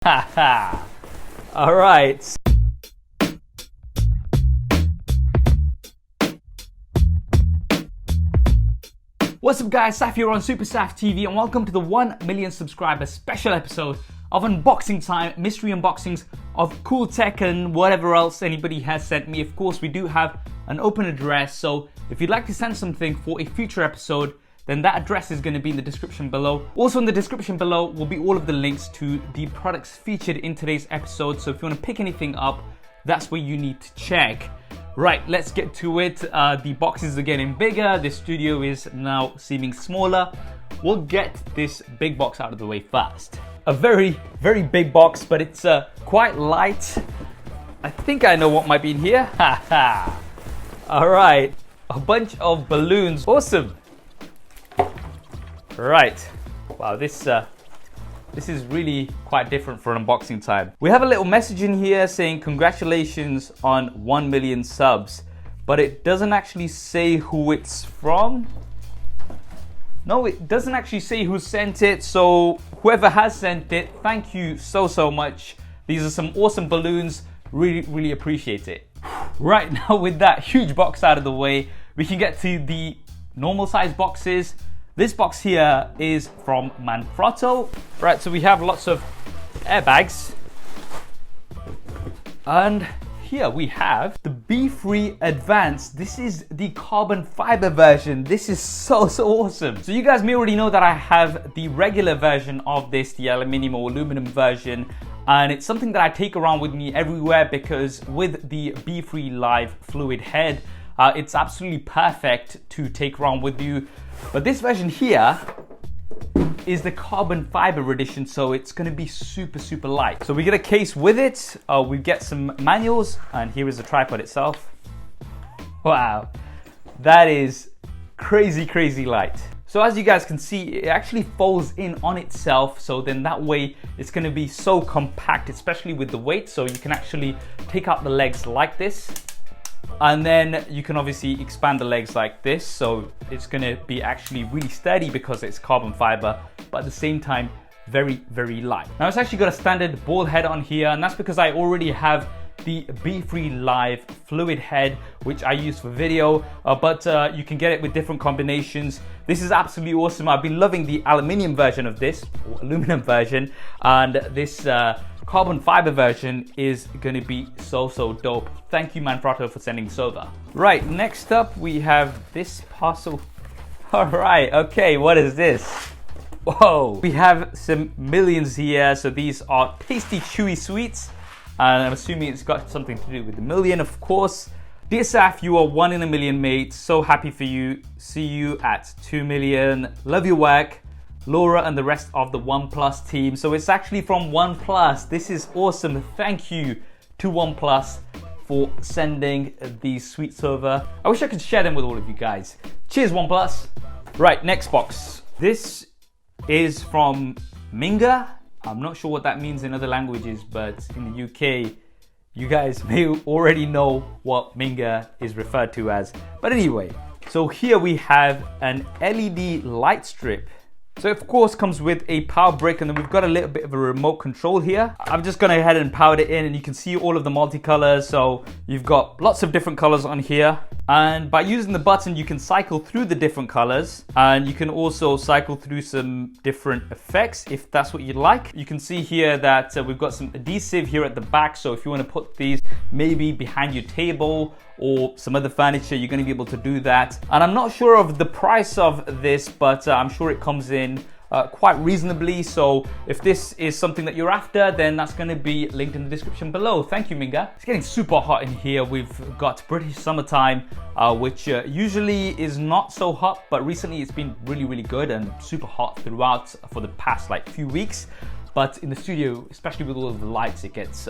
Haha. All right. What's up guys, Saf here on SuperSaf TV and welcome to the 1 million subscriber special episode of Unboxing Time, mystery unboxings of cool tech and whatever else anybody has sent me. Of course, we do have an open address, so if you'd like to send something for a future episode, then that address is going to be in the description below. Also in the description below will be all of the links to the products featured in today's episode, so if you want to pick anything up, that's where you need to check. Right, let's get to it. The boxes are getting bigger, the studio is now seeming smaller. We'll get this big box out of the way first. A very, very big box, but it's quite light. I think I know what might be in here. Haha. All right, a bunch of balloons. Awesome. Right, wow, this is really quite different for an unboxing time. We have a little message in here saying congratulations on 1 million subs, but it doesn't actually say who it's from. No, it doesn't actually say who sent it, so whoever has sent it, thank you so much. These are some awesome balloons, really appreciate it. Right, now with that huge box out of the way, we can get to the normal size boxes. This box here is from Manfrotto. Right, so we have lots of airbags. And here we have the Be-Free Advanced. This is the carbon fiber version. This is so awesome. So you guys may already know that I have the regular version of this, the aluminium or aluminum version. And it's something that I take around with me everywhere because with the Be-Free Live fluid head, it's absolutely perfect to take around with you. But this version here is the carbon fiber edition, so it's going to be super light. So we get a case with it, we get some manuals, and here is the tripod itself. Wow, that is crazy light. So as you guys can see, it actually folds in on itself, so then that way it's going to be so compact, especially with the weight, so you can actually take out the legs like this. And then you can obviously expand the legs like this, so it's going to be actually really sturdy because it's carbon fiber, but at the same time very light. Now it's actually got a standard ball head on here, and that's because I already have the Be-Free Live fluid head, which I use for video, but you can get it with different combinations. This is absolutely awesome. I've been loving the aluminium version of this, or aluminum version, and this carbon fiber version is going to be so dope. Thank you Manfrotto for sending this over. Right, next up we have this parcel. All right, okay, what is this? Whoa, we have some millions here. So these are tasty chewy sweets, and I'm assuming it's got something to do with the million, of course. Dear Saf, you are 1 in a million, mate. So happy for you. See you at 2 million. Love your work. Laura and the rest of the OnePlus team. So it's actually from OnePlus. This is awesome. Thank you to OnePlus for sending these sweets over. I wish I could share them with all of you guys. Cheers, OnePlus. Right, next box. This is from Minga. I'm not sure what that means in other languages, but in the UK, you guys may already know what Minga is referred to as. But anyway, so here we have an LED light strip. So it of course comes with a power brick, and then we've got a little bit of a remote control here. I've just gone ahead and powered it in, and you can see all of the multicolors. So you've got lots of different colors on here. And by using the button, you can cycle through the different colors, and you can also cycle through some different effects if that's what you'd like. You can see here that we've got some adhesive here at the back. So if you want to put these maybe behind your table or some other furniture, you're going to be able to do that. And I'm not sure of the price of this, but I'm sure it comes in quite reasonably. So if this is something that you're after, then that's going to be linked in the description below. Thank you, Minga. It's getting super hot in here. We've got British summertime, which usually is not so hot, but recently it's been really good and super hot throughout for the past like few weeks. But in the studio, especially with all of the lights, it gets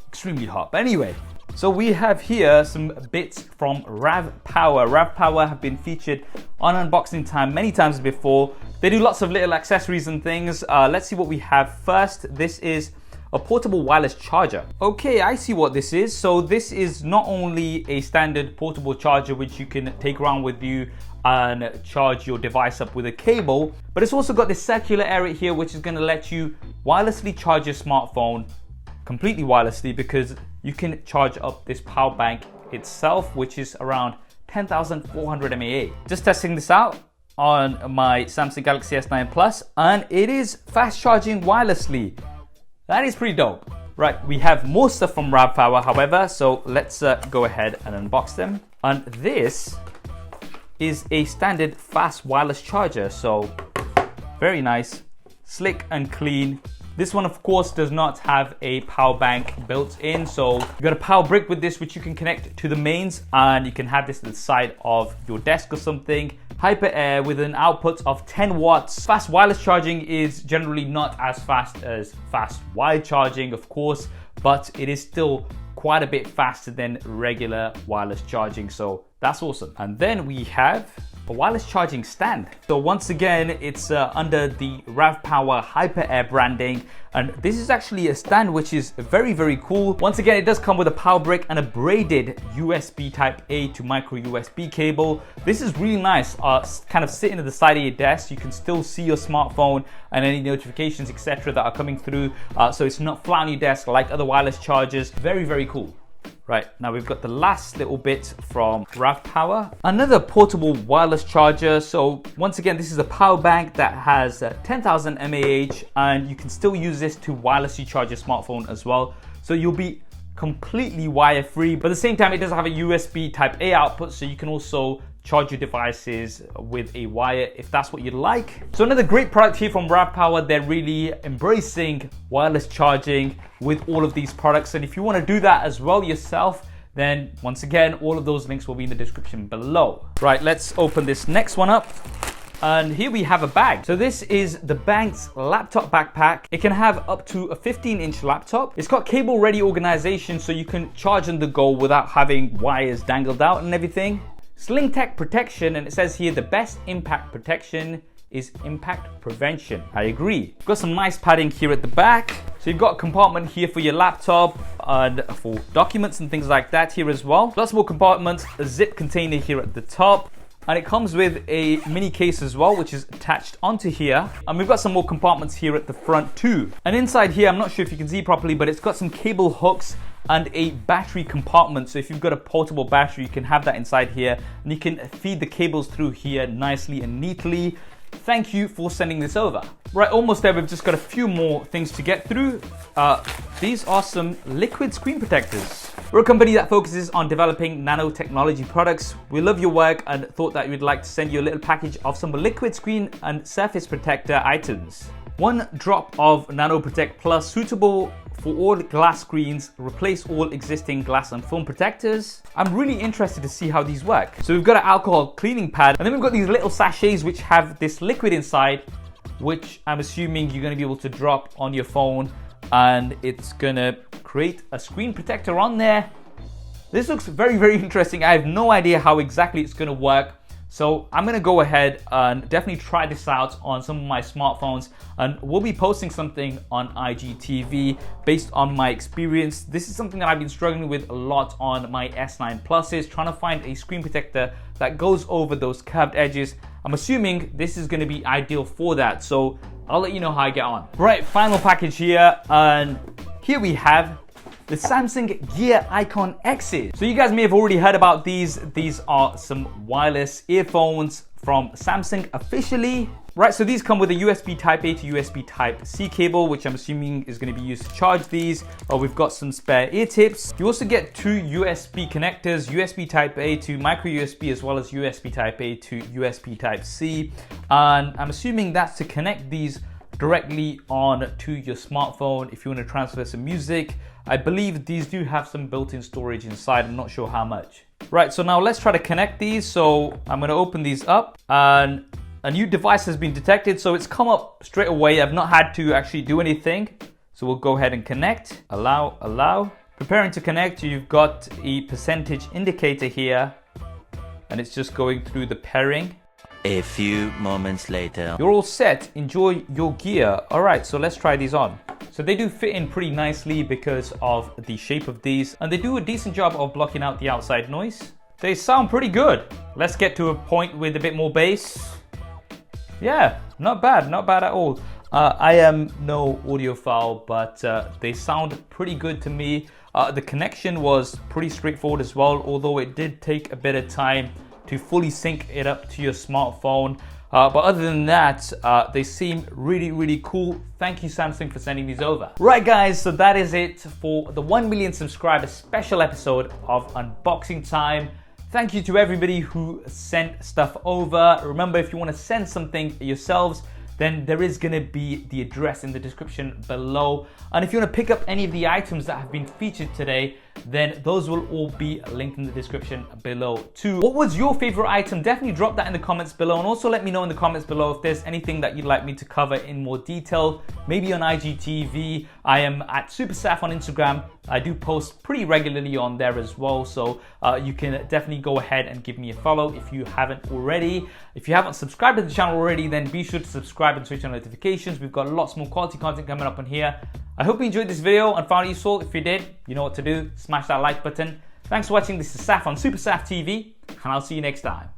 extremely hot. But anyway, so we have here some bits from RavPower. RavPower have been featured on Unboxing Time many times before. They do lots of little accessories and things. Let's see what we have first. This is a portable wireless charger. Okay, I see what this is. So this is not only a standard portable charger which you can take around with you and charge your device up with a cable, but it's also got this circular area here which is going to let you wirelessly charge your smartphone completely wirelessly, because you can charge up this power bank itself, which is around 10,400 mAh. Just testing this out on my Samsung Galaxy S9 Plus, and it is fast charging wirelessly. That is pretty dope. Right, we have more stuff from RavPower, however, so let's go ahead and unbox them. And this is a standard fast wireless charger, so very nice, slick and clean. This one, of course, does not have a power bank built in, so you got a power brick with this which you can connect to the mains, and you can have this at the side of your desk or something. Hyper Air with an output of 10 watts. Fast wireless charging is generally not as fast as fast wired charging, of course, but it is still quite a bit faster than regular wireless charging, so that's awesome. And then we have a wireless charging stand. So once again, it's under the RavPower Hyper Air branding, and this is actually a stand which is very, very cool. Once again, it does come with a power brick and a braided USB type A to micro USB cable. This is really nice, kind of sitting at the side of your desk. You can still see your smartphone and any notifications, etc. that are coming through, so it's not flat on your desk like other wireless chargers. Very, very cool. Right, now we've got the last little bit from RavPower. Another portable wireless charger. So once again, this is a power bank that has 10,000 mAh, and you can still use this to wirelessly charge your smartphone as well. So you'll be completely wire free, but at the same time, it does have a USB type A output, so you can also charge your devices with a wire if that's what you'd like. So another great product here from RavPower. They're really embracing wireless charging with all of these products, and if you want to do that as well yourself, then once again, all of those links will be in the description below. Right, let's open this next one up. And here we have a bag. So this is the Banks laptop backpack. It can have up to a 15-inch laptop. It's got cable ready organization, so you can charge on the go without having wires dangled out and everything. Sling Tech protection, and it says here the best impact protection is impact prevention. I agree. Got some nice padding here at the back. So you've got a compartment here for your laptop and for documents and things like that here as well. Lots more compartments, a zip container here at the top. And it comes with a mini case as well, which is attached onto here. And we've got some more compartments here at the front too. And inside here, I'm not sure if you can see properly, but it's got some cable hooks and a battery compartment. So if you've got a portable battery, you can have that inside here, and you can feed the cables through here nicely and neatly. Thank you for sending this over. Right, almost there. We've just got a few more things to get through. These are some liquid screen protectors. We're a company that focuses on developing nanotechnology products. We love your work and thought that we'd like to send you a little package of some liquid screen and surface protector items. One drop of Nano Protect Plus, suitable for all glass screens, replace all existing glass and film protectors. I'm really interested to see how these work. So we've got an alcohol cleaning pad, and then we've got these little sachets which have this liquid inside, which I'm assuming you're going to be able to drop on your phone, and it's going to create a screen protector on there. This looks very, very interesting. I have no idea how exactly it's going to work. So I'm going to go ahead and definitely try this out on some of my smartphones, and we'll be posting something on IGTV based on my experience. This is something that I've been struggling with a lot on my S9 Pluses, trying to find a screen protector that goes over those curved edges. I'm assuming this is going to be ideal for that, so I'll let you know how I get on. Right, final package here, and here we have the Samsung Gear Icon X's. So you guys may have already heard about these. These are some wireless earphones from Samsung officially. Right, so these come with a USB Type A to USB Type C cable, which I'm assuming is going to be used to charge these. We've got some spare ear tips. You also get two USB connectors, USB Type A to micro USB, as well as USB Type A to USB Type C. And I'm assuming that's to connect these directly on to your smartphone if you want to transfer some music. I believe these do have some built-in storage inside. I'm not sure how much. Right, so now let's try to connect these. So I'm going to open these up, and a new device has been detected. So it's come up straight away. I've not had to actually do anything. So we'll go ahead and connect. Allow. Preparing to connect. You've got a percentage indicator here, and it's just going through the pairing. A few moments later. You're all set. Enjoy your gear. All right, so let's try these on. So they do fit in pretty nicely because of the shape of these, and they do a decent job of blocking out the outside noise. They sound pretty good. Let's get to a point with a bit more bass. Yeah, not bad at all. I am no audiophile, but they sound pretty good to me. The connection was pretty straightforward as well, although it did take a bit of time to fully sync it up to your smartphone. But other than that, they seem really cool. Thank you, Samsung, for sending these over. Right, guys, so that is it for the 1 million subscriber special episode of Unboxing Time. Thank you to everybody who sent stuff over. Remember, if you want to send something yourselves, then there is going to be the address in the description below. And if you want to pick up any of the items that have been featured today, then those will all be linked in the description below too. What was your favorite item? Definitely drop that in the comments below, and also let me know in the comments below if there's anything that you'd like me to cover in more detail, maybe on IGTV. I am at SuperSaf on Instagram. I do post pretty regularly on there as well, so you can definitely go ahead and give me a follow if you haven't already. If you haven't subscribed to the channel already, then be sure to subscribe and switch on notifications. We've got lots more quality content coming up on here. I hope you enjoyed this video and found it useful. If you did, you know what to do. Smash that like button. Thanks for watching. This is Saf on SuperSaf TV, and I'll see you next time.